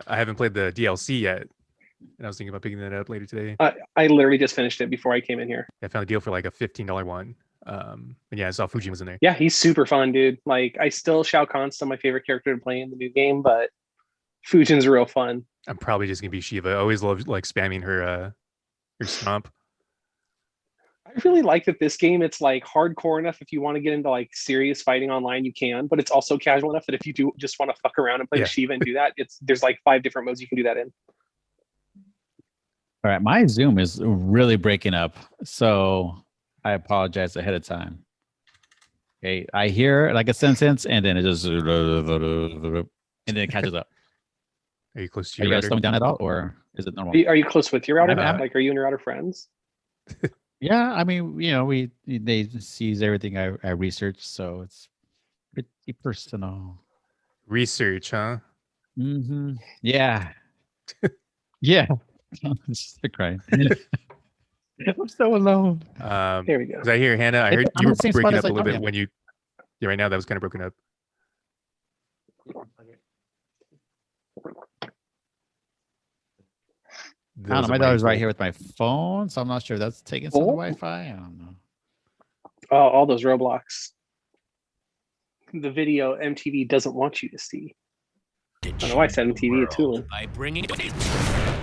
I haven't played the DLC yet, and I was thinking about picking that up later today. I literally just finished it before I came in here. I found a deal for like a $15 one. And yeah, I saw Fujin was in there. Yeah, he's super fun, dude. Like, I still Shao Kahn's still my favorite character to play in the new game, but Fujin's real fun. I'm probably just gonna be Shiva. I always love like spamming her stomp. I really like that this game, it's like hardcore enough if you want to get into like serious fighting online, you can, but it's also casual enough that if you do just want to fuck around and play with Shiva and do that, there's like 5 different modes you can do that in. All right, my Zoom is really breaking up, so I apologize ahead of time. Okay, I hear like a sentence and then it just and then it catches up. Are you close to your router? Are you guys slowing down at all, or is it normal? Are you close with your router? Like, are you and your router friends? Yeah, I mean, you know, they sees everything I research, so it's pretty personal. Research, huh? Mm-hmm. Yeah. Yeah. I'm just crying. I'm so alone. Here we go. Because I hear Hannah. I heard you were breaking up a little bit when you. Yeah, right now that was kind of broken up. I don't know. My daughter's right here with my phone, so I'm not sure if that's taking some of the Wi-Fi. I don't know. Oh, all those Roblox. The video MTV doesn't want you to see. I don't know why I said MTV at Hulu. By bringing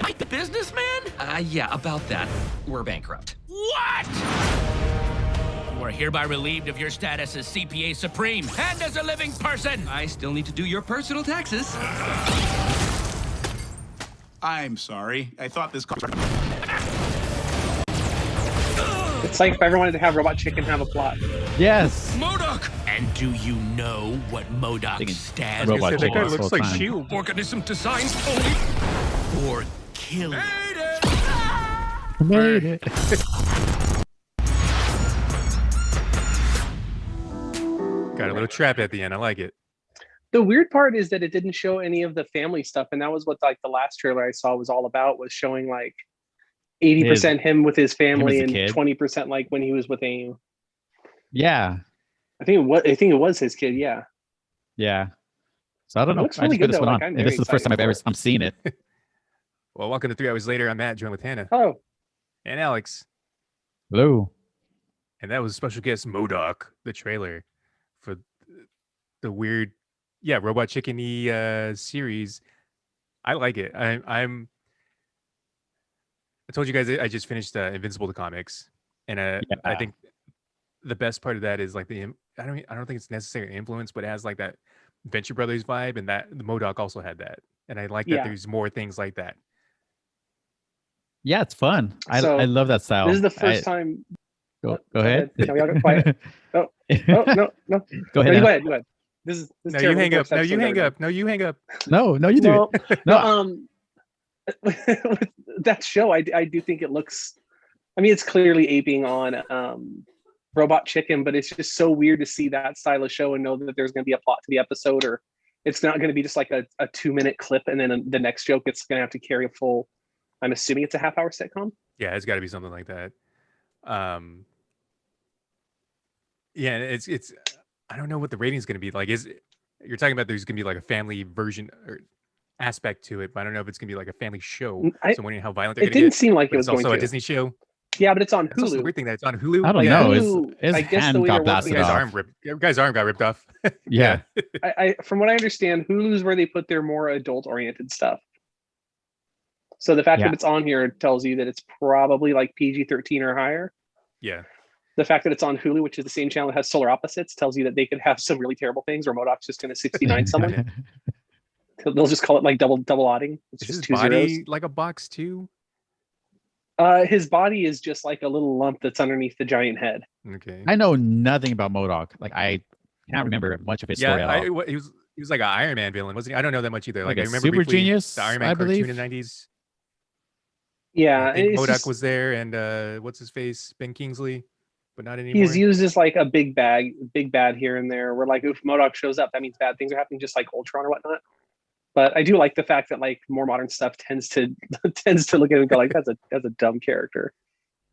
like the businessman? Yeah, about that. We're bankrupt. What? You are hereby relieved of your status as CPA Supreme and as a living person. I still need to do your personal taxes. I'm sorry. I thought this. It's like if I ever wanted to have Robot Chicken have a plot. Yes. MODOK. And do you know what MODOK stands for? That guy looks like Shield. Organism designed only for killing. Made it. Got a little trap at the end. I like it. The weird part is that it didn't show any of the family stuff, and that was what like the last trailer I saw was all about, was showing like 80% him with his family and 20% like when he was with AIM. Yeah. I think it was his kid, yeah. Yeah. So I don't know. Looks really good, though. Like, and this is the first time I'm seeing it. Well, welcome to 3 Hours Later. I'm Matt, joined with Hannah. Hello. And Alex. Hello. And that was special guest MODOK, the trailer for the weird, Robot Chicken-y series. I like it. I told you guys I just finished Invincible the comics, and I think the best part of that is like I don't think it's necessarily influence, but it has like that Venture Brothers vibe, and that the MODOK also had that, and I like that there's more things like that. Yeah, it's fun. I love that style. This is the first time. Go ahead. No, we all got quiet. No. Go ahead. Go ahead. This is no, you hang up. No, you hang up. No, you hang up. No, you do it. No. That show, I do think it looks. I mean, it's clearly aping on Robot Chicken, but it's just so weird to see that style of show and know that there's going to be a plot to the episode, or it's not going to be just like a 2-minute clip and then the next joke it's going to have to carry a full. I'm assuming it's a half-hour sitcom. Yeah, it's got to be something like that. Yeah, it's. I don't know what the rating is going to be like. You're talking about there's going to be like a family version or aspect to it, but I don't know if it's going to be like a family show. So I'm wondering how violent they're going to get. It didn't seem like it was going to. Also a Disney show. Yeah, but it's on Hulu. That's also the weird thing that it's on Hulu. I don't know. His hand got blasted off. Guy's arm got ripped off. Yeah. I from what I understand, Hulu's where they put their more adult-oriented stuff. So the fact that it's on here tells you that it's probably like PG-13 or higher. Yeah. The fact that it's on Hulu, which is the same channel that has Solar Opposites, tells you that they could have some really terrible things, or MODOK's just going to 69 someone. They'll just call it like double odding. It's is just his 2 body zeros. like a box too? His body is just like a little lump that's underneath the giant head. Okay. I know nothing about MODOK. Like I can't remember much of his story at all. He was like an Iron Man villain, wasn't he? I don't know that much either. Like I remember Super briefly Genius, the Iron Man I cartoon believe. in the 90s. Yeah, I think MODOK was there, and what's his face, Ben Kingsley, but not anymore. He's used as like a big bad here and there. Where like if MODOK shows up, that means bad things are happening, just like Ultron or whatnot. But I do like the fact that like more modern stuff tends to look at it and go like that's a dumb character,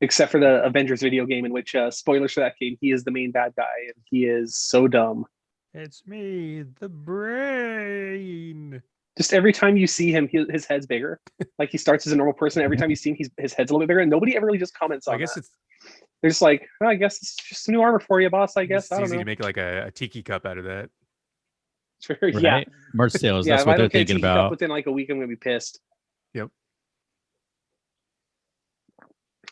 except for the Avengers video game, in which spoilers for that game, he is the main bad guy and he is so dumb. It's me, the brain. Just every time you see him, his head's bigger. Like he starts as a normal person. Every time you see him, his head's a little bit bigger, and nobody ever really just comments on I guess that. it's They're just like, oh, I guess it's just some new armor for you, boss. I guess it's I don't easy know. to make like a tiki cup out of that. Sure, Right? yeah, Merch sales. yeah. That's If what I they're don't get a thinking tiki cup about. within like a week, I'm gonna be pissed. Yep.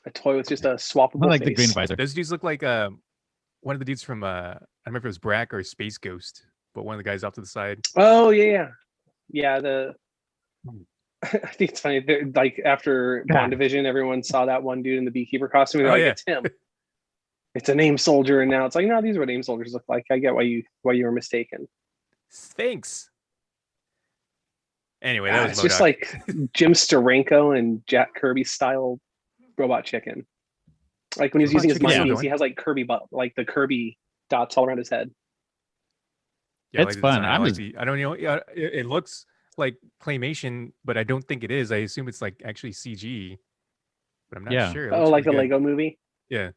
A toy with just a swappable I like face. the green visor. Those dudes look like one of the dudes from I don't remember if it was Brack or Space Ghost, but one of the guys off to the side. Oh yeah. The I think it's funny. Like after WandaVision, everyone saw that one dude in the beekeeper costume. And they're Oh, like, yeah. it's him. It's a name soldier, and now it's like, no, these are what name soldiers look like. I get why you were mistaken. Thanks. Anyway, that was It's just MODOK. like Jim Steranko and Jack Kirby style robot chicken. Like when he's Robot using his Chicken's mind still beams, he going? has like Kirby, like the Kirby dots all around his head. Yeah, I It's like the fun. design. I I'm like just- the. I don't know. Yeah, it looks like claymation, but I don't think it is. I assume it's like actually CG, but I'm not Yeah. sure. It Oh, looks like the pretty good. Lego movie. Yeah.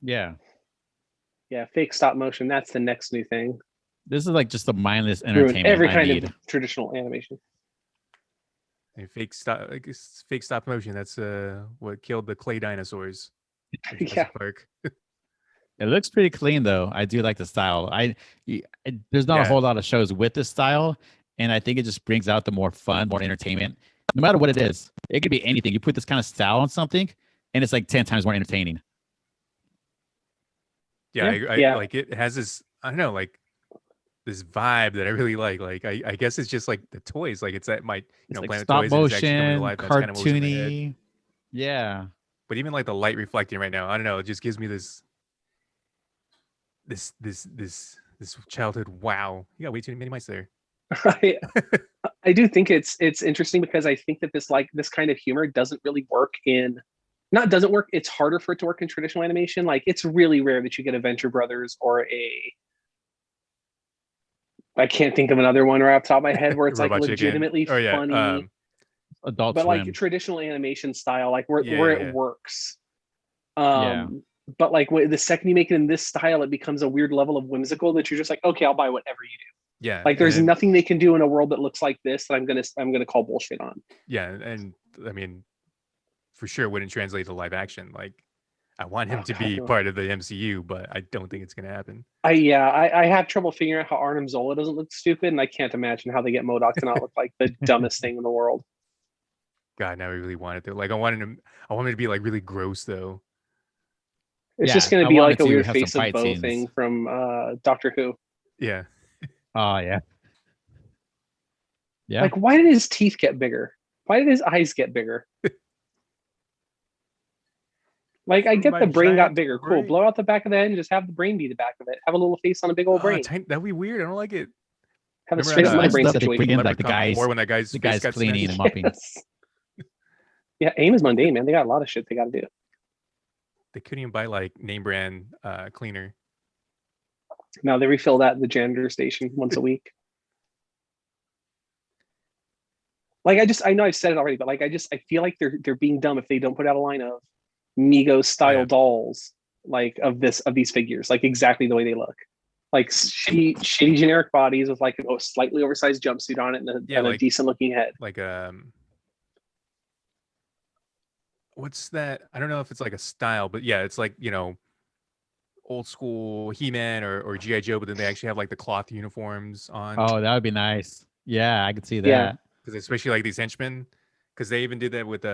Yeah. Yeah, fake stop motion. That's the next new thing. This is like just the mindless Ruin entertainment every I kind need. of traditional animation. And fake stop, like it's fake stop motion. That's what killed the clay dinosaurs. in Jurassic Yeah. Park. It looks pretty clean though. I do like the style. There's not a Yeah. whole lot of shows with this style, and I think it just brings out the more fun, more entertainment. No matter what it is, it could be anything. You put this kind of style on something, and it's like 10 times more entertaining. Yeah, Yeah. I Yeah. like it has this. I don't know, like this vibe that I really like. Like I guess it's just like the toys. Like it's at my It's like Planet stop Toys and it's actually coming to motion, life. That's kinda what was in my head. cartoony. Yeah. But even like the light reflecting right now, I don't know. It just gives me this childhood wow. You got way too many mice there. I do think it's interesting because I think that this kind of humor doesn't really work in not doesn't work. It's harder for it to work in traditional animation. Like it's really rare that you get a Venture Brothers or I can't think of another one right off the top of my head where it's like Robot Chicken. legitimately Oh, yeah, funny, Adult but Swim. like traditional animation style, like where Yeah, where yeah. it works. Yeah. But like the second you make it in this style, it becomes a weird level of whimsical that you're just like, okay, I'll buy whatever you do. Yeah. Like there's and- nothing they can do in a world that looks like this that I'm gonna call bullshit on. Yeah, and I mean, for sure, wouldn't translate to live action. Like, I want him Oh, to God, be no. part of the MCU, but I don't think it's gonna happen. I have trouble figuring out how Arnim Zola doesn't look stupid, and I can't imagine how they get MODOK to not look like the dumbest thing in the world. God, now I really want it to. Like, I want him to be like really gross though. It's Yeah, just gonna I be want like it a to weird have some face of fight Bo scenes. thing from Doctor Who. Yeah, Oh yeah. Yeah. Like, why did his teeth get bigger? Why did his eyes get bigger? Like, I From get my the brain got giant bigger. Cool. brain. Blow out the back of the head and just have the brain be the back of it. Have a little face on a big old brain. that'd be weird. I don't like it. Have a Remember straight up that, my brain stuff that they bring situation. in, like the Leprechaun guys, before when that guy's the face guys got cleaning smashed? and mopping. Yes. Yeah, AIM is mundane, man. They got a lot of shit they got to do. They couldn't even buy like name brand cleaner. Now they refill that at the janitor station once a week. Like I know I've said it already, but like I feel like they're being dumb if they don't put out a line of Migos style yeah. dolls like of these figures, like exactly the way they look. Like shitty generic bodies with like a slightly oversized jumpsuit on it and a like- decent looking head. Like what's that? I don't know if it's like a style, but yeah, it's like, old school He-Man or G.I. Joe, but then they actually have like the cloth uniforms on. Oh, that would be nice. Yeah, I could see that. Yeah. Because especially like these henchmen, because they even did that with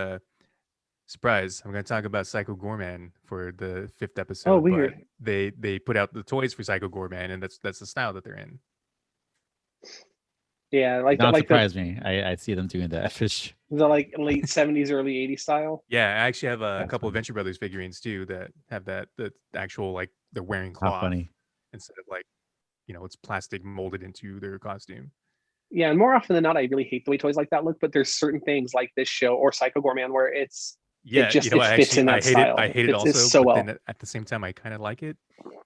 surprise. I'm going to talk about Psycho Gorman for the 5th episode. Oh, but weird. They put out the toys for Psycho Gorman, and that's the style that they're in. Yeah, like Not the surprise me. I see them doing that. Fish. like late 70s, early 80s style. Yeah, I actually have a That's couple of funny. Venture Brothers figurines too that have the actual like they're wearing How cloth funny. instead of like it's plastic molded into their costume. Yeah, and more often than not, I really hate the way toys like that look, but there's certain things like this show or Psycho Gorman where Yeah, just- I it fits in that hate style. it. I hate it It's also, so but well. then at the same time, I kind of like it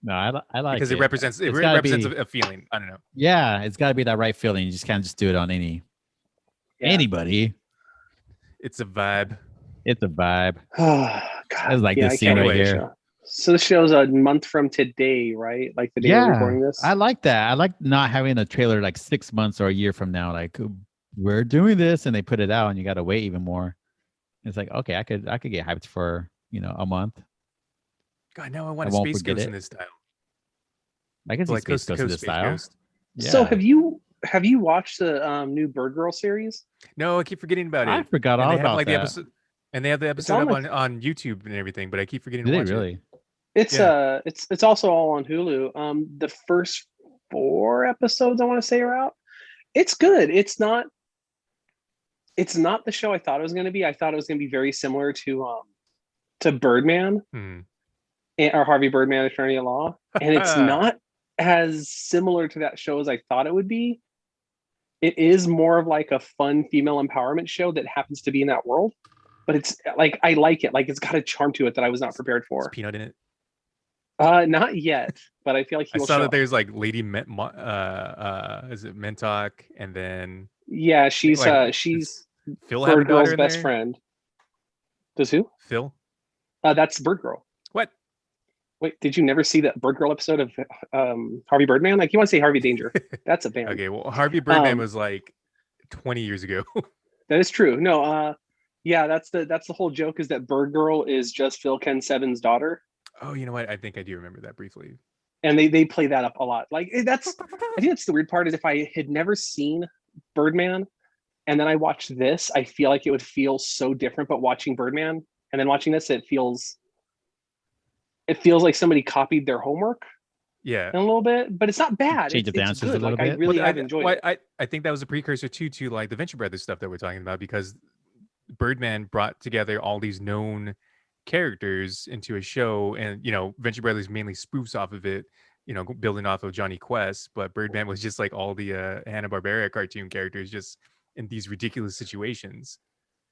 No, I like because it represents It's gotta represents be- a feeling. I don't know. Yeah, it's got to be that right feeling. You just can't just do it on Yeah. anybody. It's a vibe. It's a vibe. God, I like yeah, this I scene can't right wait. here. So this show's a month from today, right? Like the day we're Yeah, recording this. I like that. I like not having a trailer like 6 months or a year from now. Like, we're doing this, and they put it out, and you got to wait even more. It's like, okay, I could get hyped for a month. God, now I want I a won't Space forget Ghost it. in this style. I can see Like Space Coast to Ghost in Coast this Space style. Ghost. Yeah. So have you watched the new Bird Girl series? No, I keep forgetting about it. I forgot And all they have about like that. the episode, and they have the episode on, up like- on YouTube and everything, but I keep forgetting Do to they watch it. really? It's Yeah. it's also all on Hulu. The first 4 episodes I want to say are out. It's good. It's not the show I thought it was going to be. I thought it was going to be very similar to Birdman Hmm. or Harvey Birdman, Attorney at Law, and it's not as similar to that show as I thought it would be. It is more of like a fun female empowerment show that happens to be in that world, but it's like I like it. Like it's got a charm to it that I was not prepared Is for. Peanut in it? Not yet, but I feel like he I will saw show that up. there's like Lady is it Mentok, and then Yeah, she's like, she's does Phil have a Bird Girl's daughter in best there? friend. Does who? Phil? That's Bird Girl. What? Wait, did you never see that Bird Girl episode of Harvey Birdman? Like you want to say Harvey Danger? That's a band. Okay, well, Harvey Birdman Um, was like 20 years ago. That is true. No, yeah, that's the whole joke is that Bird Girl is just Phil Ken Seven's daughter, Oh, you know what? I think I do remember that briefly. and they play that up a lot. Like that's I think that's the weird part is if I had never seen Birdman, and then I watched this, I feel like it would feel so different. But watching Birdman and then watching this, it feels like somebody copied their homework Yeah. in a little bit, but it's not bad. Change It's the dancers a good. little Like I bit. really Well, have enjoyed well, it. I think that was a precursor to like the Venture Brothers stuff that we're talking about, because Birdman brought together all these known characters into a show, and Venture Brothers mainly spoofs off of it, building off of Johnny Quest, but Birdman was just like all the Hanna-Barbera cartoon characters just in these ridiculous situations.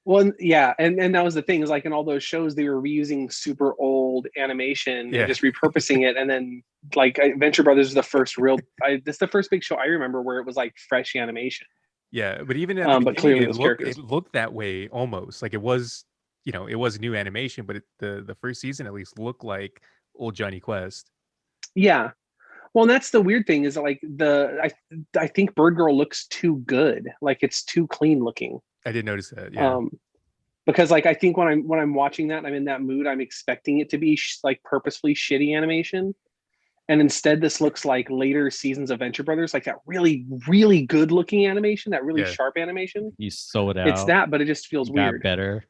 Well, yeah, and that was the thing is like in all those shows they were reusing super old animation Yeah. and just repurposing it, and then like Venture Brothers is the first real. This is the first big show I remember where it was like fresh animation. Yeah, but even at the But beginning, clearly it those looked, characters. it looked that way almost. Like it was, it was new animation, but the first season at least looked like old Johnny Quest. Yeah, well, and that's the weird thing is like I think Bird Girl looks too good, like it's too clean looking. I did notice that. Yeah. Because like I think when I'm watching that and I'm in that mood, I'm expecting it to be like purposefully shitty animation. And instead, this looks like later seasons of Venture Brothers, like that really, really good looking animation, that really Yeah. sharp animation. You sold out. It's that, but it just feels You got weird. better.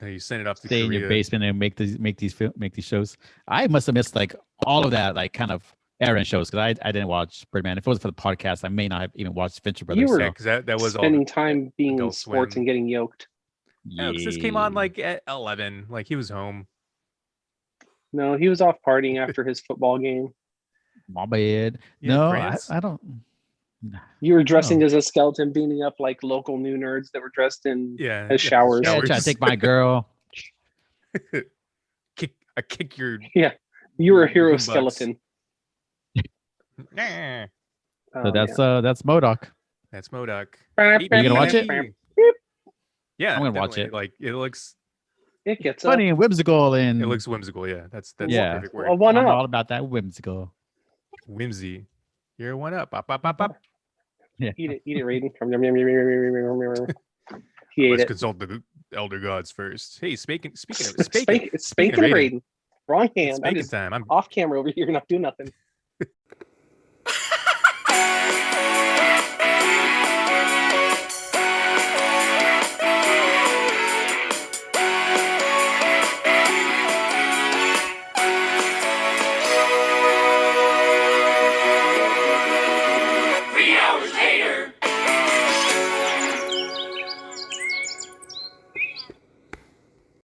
No, you send it off to Stay in Korea. your basement and make these shows. I must have missed like all of that, like kind of era shows, because I didn't watch Birdman. If it was for the podcast, I may not have even watched Venture Brothers. You were Yeah, because that was all. Spending time being in Adult sports Swim. and getting yoked. Yeah, 'cause this came on like at 11. Like he was home. No, he was off partying after his football game. My bad. Yeah, No, France. Oh. I don't. You were dressing Oh. as a skeleton, beating up like local new nerds that were dressed in Yeah. as showers. Yeah, try to take my girl. kick your. You were a hero Bucks. skeleton. Nah. So that's MODOK. That's MODOK. You gonna watch it? Yeah, I'm gonna watch definitely. it. Like it looks It gets up. Funny and whimsical, and it looks whimsical. Yeah, that's Yeah. the perfect word. Well, one I'm up. all about that whimsical. Whimsy. You're one up. Pop, pop, pop, pop. Yeah. Eat it, Raiden. He ate Let's it. consult the elder gods first. Hey, speaking of It's spanking Raiden. Raiden. Wrong It's hand. I'm spanking just time. I'm off camera over here, not doing nothing.